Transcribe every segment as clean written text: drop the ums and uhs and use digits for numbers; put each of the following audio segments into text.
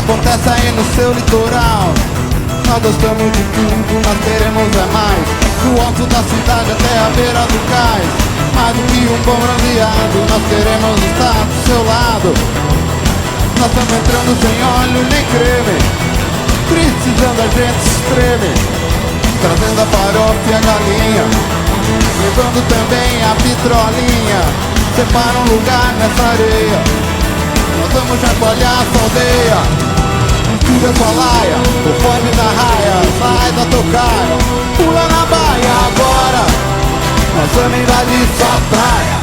acontece aí no seu litoral. Nós gostamos de tudo, nós queremos é mais. Do alto da cidade até a beira do cais. Mais do que um bom bronzeado, nós queremos estar do seu lado. Nós estamos entrando sem óleo nem creme, precisando a gente se espreme, trazendo a farofa e a galinha, levando também a vitrolinha. Separa um lugar nessa areia, nós vamos chacoalhar a aldeia. Mistura sua laia, o fone da raia, sai da tocaia, pula na baia agora, nós vamos invadir sua praia.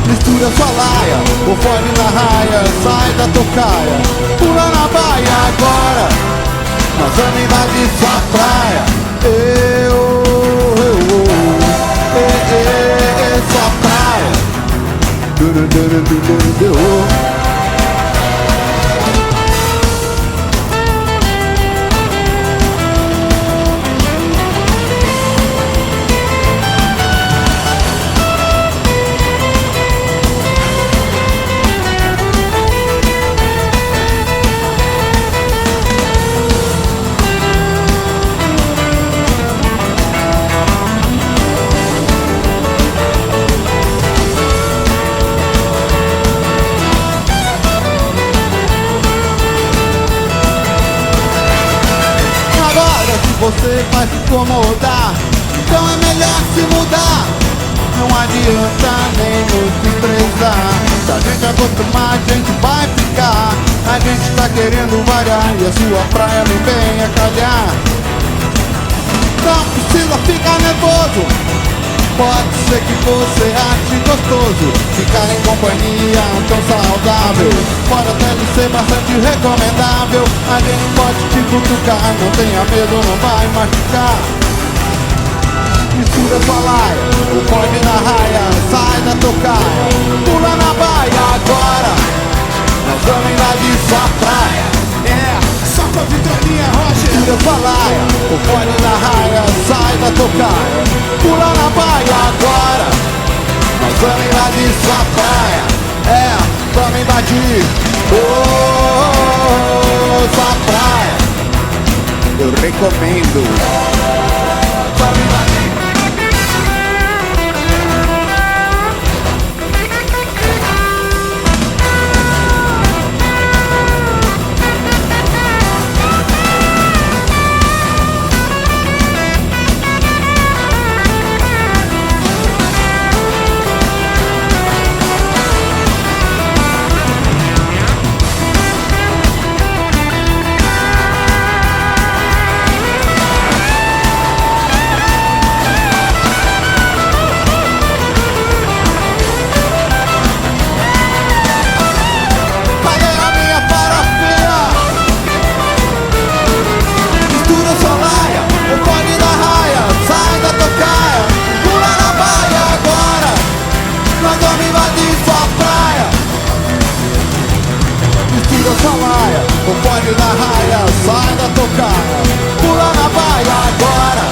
Mistura sua laia, o fone da raia, sai da tocaia, pula na baia agora, nós vamos invadir sua praia. Sua praia. Você vai se incomodar, então é melhor se mudar. Não adianta nem nos desprezar. Se a gente acostumar, a gente vai ficar. A gente tá querendo variar e a sua praia não vem a calhar. Não precisa ficar nervoso, pode ser que você ache gostoso ficar em companhia tão saudável. Pode até ser bastante recomendável. A gente pode te cutucar, não tenha medo, não vai machucar. Mistura sua laia, o fone na raia, sai da tocaia, pula na baia agora, nós vamos invadir sua praia. Só com a vitrolinha, Roger. Mistura sua laia, o fone na raia, sai da tocaia, pula na baia agora, nós vamos invadir sua praia. Vamos invadir sua praia. Eu recomendo. Vamos invadir. O fone da raia, sai da tocaia, pula na baia agora,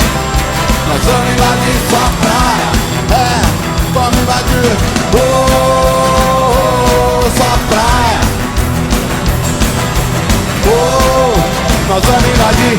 nós vamos invadir sua praia. Vamos invadir sua praia. Nós vamos invadir